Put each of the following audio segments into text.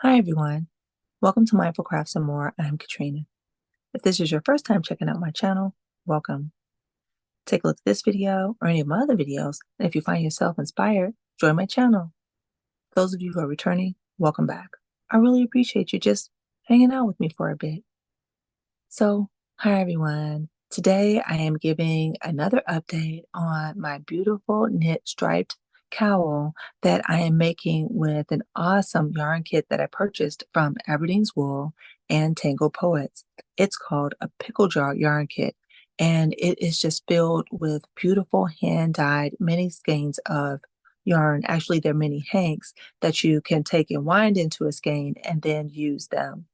Hi, everyone. Welcome to Mindful Crafts and More. I'm Katrina. If this is your first time checking out my channel, welcome. Take a look at this video or any of my other videos, and if you find yourself inspired, join my channel. Those of you who are returning, welcome back. I really appreciate you just hanging out with me for a bit. So, hi, everyone. Today, I am giving another update on my beautiful knit striped cowl that I am making with an awesome yarn kit that I purchased from Aberdeen's Wool and Tangled Poets. It's called a pickle jar yarn kit, and it is just filled with beautiful hand-dyed mini skeins of yarn. Actually, they're mini hanks that you can take and wind into a skein and then use them.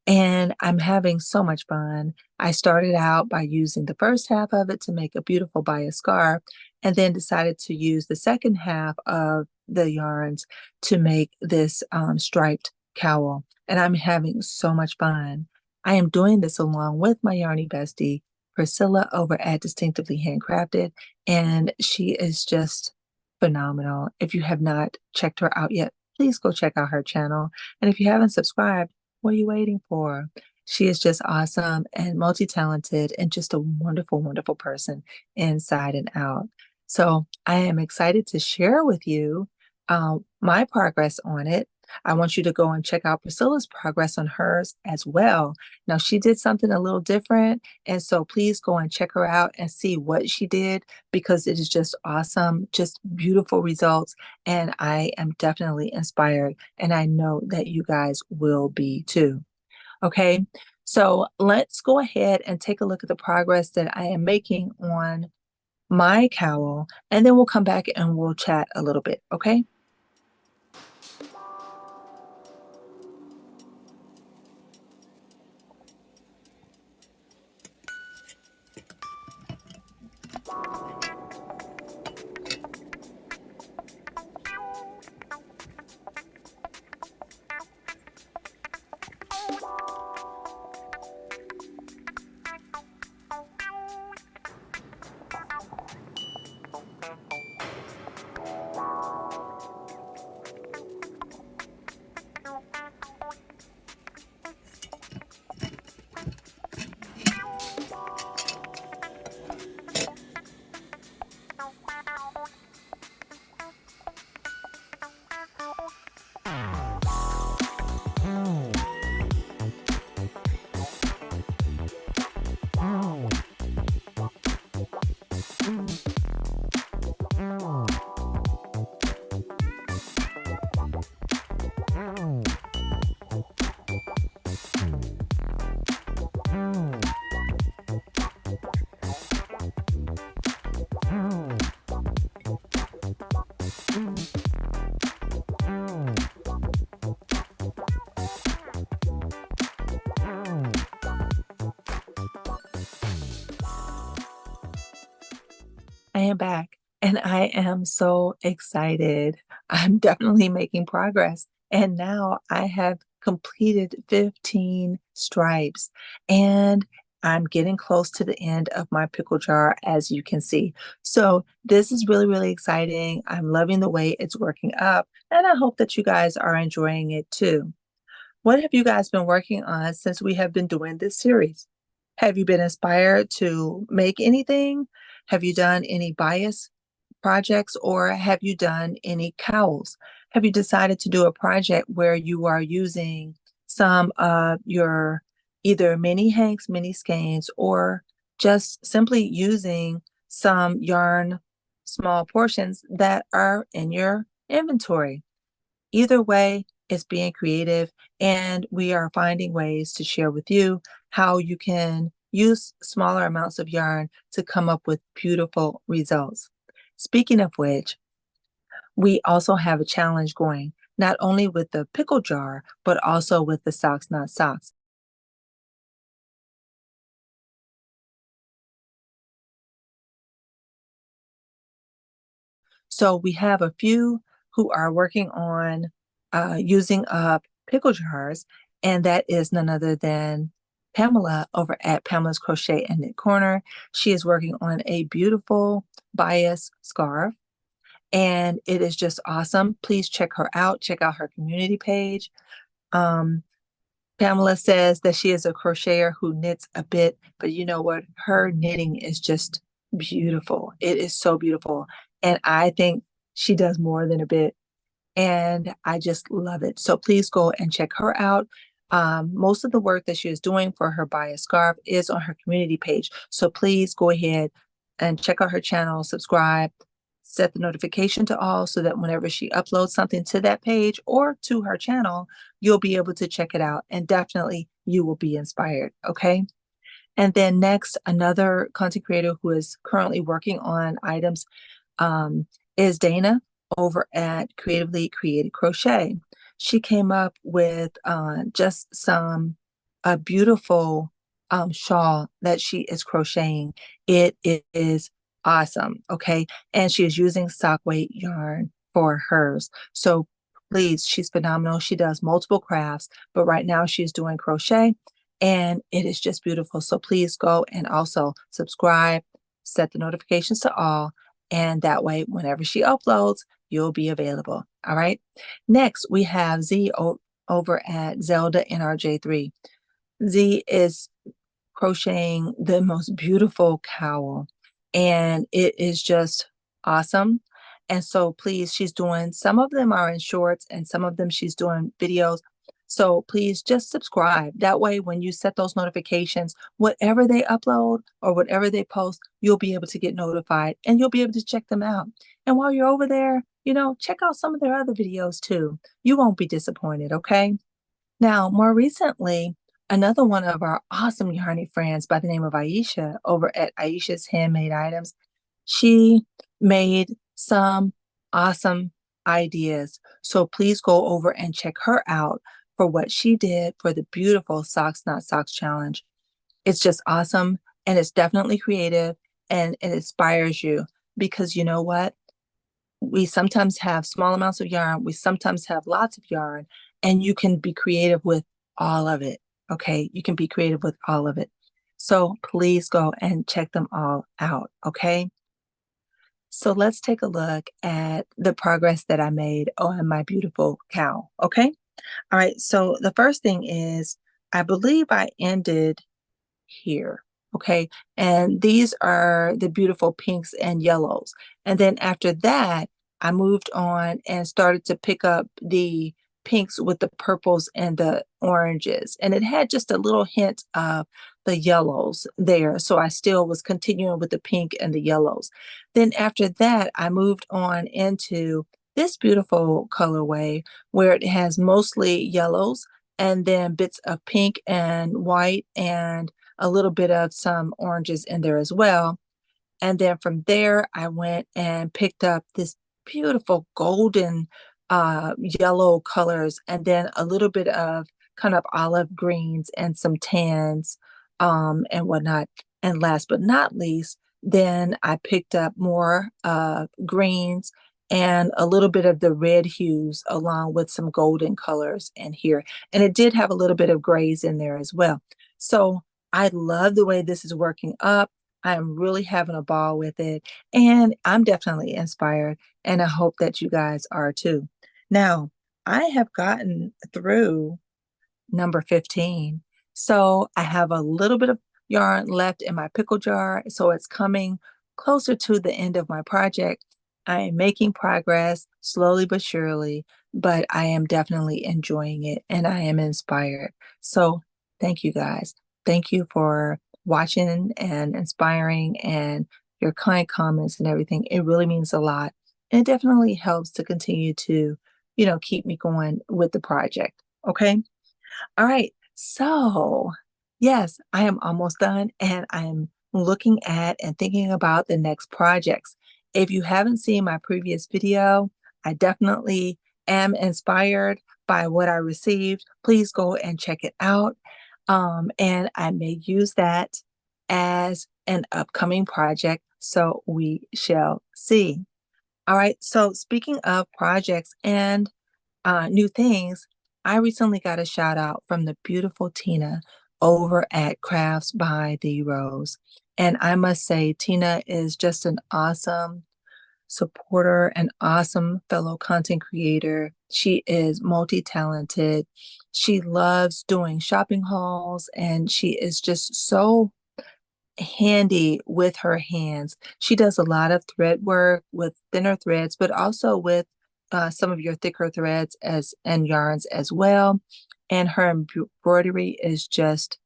And I'm having so much fun. I started out by using the first half of it to make a beautiful bias scarf, and then decided to use the second half of the yarns to make this striped cowl. And I'm having so much fun. I am doing this along with my yarny bestie, Pricilla, over at Distinctively Handcrafted, and she is just phenomenal. If you have not checked her out yet, please go check out her channel. And if you haven't subscribed, what are you waiting for? She is just awesome and multi-talented and just a wonderful, wonderful person inside and out. So I am excited to share with you my progress on it. I want you to go and check out Priscilla's progress on hers as well. Now, she did something a little different, and so please go and check her out and see what she did because it is just awesome, just beautiful results. And I am definitely inspired, and I know that you guys will be too. Okay, so let's go ahead and take a look at the progress that I am making on my cowl, and then we'll come back and we'll chat a little bit. Okay. I am back and I am so excited. I'm definitely making progress. And now I have completed 15 stripes and I'm getting close to the end of my pickle jar, as you can see. So this is really, really exciting. I'm loving the way it's working up, and I hope that you guys are enjoying it too. What have you guys been working on since we have been doing this series? Have you been inspired to make anything? Have you done any bias projects or have you done any cowls? Have you decided to do a project where you are using some of your either mini hanks, mini skeins, or just simply using some yarn, small portions that are in your inventory? Either way, it's being creative, and we are finding ways to share with you how you can use smaller amounts of yarn to come up with beautiful results. Speaking of which, we also have a challenge going, not only with the pickle jar, but also with the socks, not socks. So we have a few who are working on using up pickle jars, and that is none other than Pamela over at Pamela's Crochet and Knit Corner. She is working on a beautiful bias scarf, and it is just awesome. Please check her out. Check out her community page. Um, Pamela says that she is a crocheter who knits a bit, but you know what? Her knitting is just beautiful. It is so beautiful. And I think she does more than a bit. And I just love it. So please go and check her out. Most of the work that she is doing for her Buy a Scarf is on her community page. So please go ahead and check out her channel, subscribe, set the notification to all so that whenever she uploads something to that page or to her channel, you'll be able to check it out. And definitely you will be inspired. Okay. And then next, another content creator who is currently working on items is Dana over at Creatively Created Crochet. She came up with just a beautiful shawl that she is crocheting. It is awesome. Okay. And she is using sock weight yarn for hers. So please, she's phenomenal. She does multiple crafts, but right now she's doing crochet and it is just beautiful. So please go and also subscribe, set the notifications to all, and that way, whenever she uploads, you'll be available. All right. Next, we have over at Zelda NRJ3. Z is crocheting the most beautiful cowl, and it is just awesome. And so, please, she's doing some of them are in shorts, and some of them she's doing videos. So please just subscribe. That way, when you set those notifications, whatever they upload or whatever they post, you'll be able to get notified and you'll be able to check them out. And while you're over there, check out some of their other videos too. You won't be disappointed, okay? Now, more recently, another one of our awesome yarny friends by the name of Aysha over at Aysha's Handmade Items, she made some awesome ideas. So please go over and check her out for what she did for the beautiful Socks Not Socks challenge. It's just awesome and it's definitely creative and it inspires you because you know what? We sometimes have small amounts of yarn, we sometimes have lots of yarn, and you can be creative with all of it. Okay. You can be creative with all of it. So please go and check them all out. Okay. So let's take a look at the progress that I made on my beautiful cow. Okay. All right. So the first thing is, I believe I ended here. Okay. And these are the beautiful pinks and yellows. And then after that, I moved on and started to pick up the pinks with the purples and the oranges. And it had just a little hint of the yellows there. So I still was continuing with the pink and the yellows. Then after that, I moved on into this beautiful colorway where it has mostly yellows and then bits of pink and white and a little bit of some oranges in there as well. And then from there, I went and picked up this beautiful golden yellow colors and then a little bit of kind of olive greens and some tans and whatnot. And last but not least, then I picked up more greens and a little bit of the red hues along with some golden colors in here. And it did have a little bit of grays in there as well. So I love the way this is working up. I'm really having a ball with it, and I'm definitely inspired, and I hope that you guys are too. Now, I have gotten through number 15, so I have a little bit of yarn left in my pickle jar, so it's coming closer to the end of my project. I am making progress slowly but surely, but I am definitely enjoying it, and I am inspired. So thank you guys. Thank you for watching and inspiring and your kind comments and everything. It really means a lot. And it definitely helps to continue to, keep me going with the project. Okay. All right. So, yes, I am almost done and I'm looking at and thinking about the next projects. If you haven't seen my previous video, I definitely am inspired by what I received. Please go and check it out. And I may use that as an upcoming project. So we shall see. All right. So speaking of projects and new things, I recently got a shout out from the beautiful Tina over at Crafts by the Rose. And I must say, Tina is just an awesome supporter, an awesome fellow content creator. She is multi-talented. She loves doing shopping hauls, and she is just so handy with her hands. She does a lot of thread work with thinner threads, but also with some of your thicker threads as and yarns as well. And her embroidery is just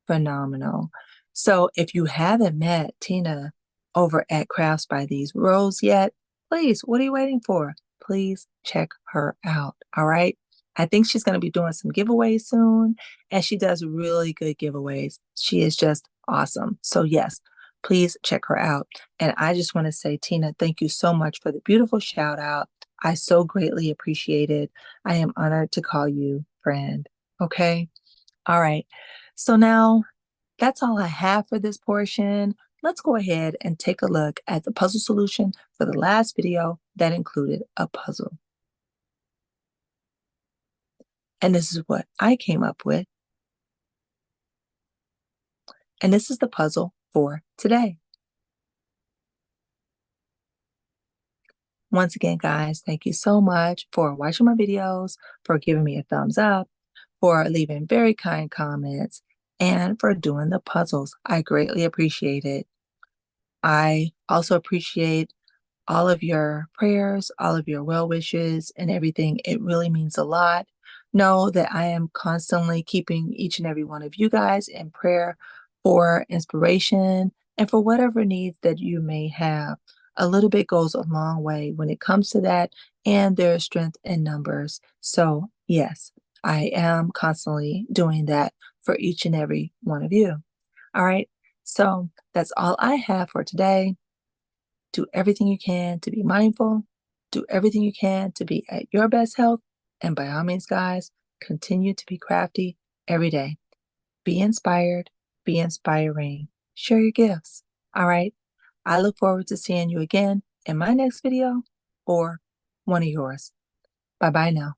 phenomenal. So if you haven't met Tina over at Crafts by These Rose yet, please, what are you waiting for? Please check her out. All right. I think she's going to be doing some giveaways soon, and she does really good giveaways. She is just awesome. So, yes, please check her out. And I just want to say, Tina, thank you so much for the beautiful shout out. I so greatly appreciate it. I am honored to call you friend. Okay. All right. So now that's all I have for this portion. Let's go ahead and take a look at the puzzle solution for the last video that included a puzzle. And this is what I came up with. And this is the puzzle for today. Once again, guys, thank you so much for watching my videos, for giving me a thumbs up, for leaving very kind comments, and for doing the puzzles. I greatly appreciate it. I also appreciate all of your prayers, all of your well wishes, and everything. It really means a lot. Know that I am constantly keeping each and every one of you guys in prayer for inspiration and for whatever needs that you may have. A little bit goes a long way when it comes to that, and there is strength in numbers. So, yes, I am constantly doing that for each and every one of you. All right. So, that's all I have for today. Do everything you can to be mindful. Do everything you can to be at your best health. And by all means, guys, continue to be crafty every day. Be inspired. Be inspiring. Share your gifts. All right. I look forward to seeing you again in my next video or one of yours. Bye-bye now.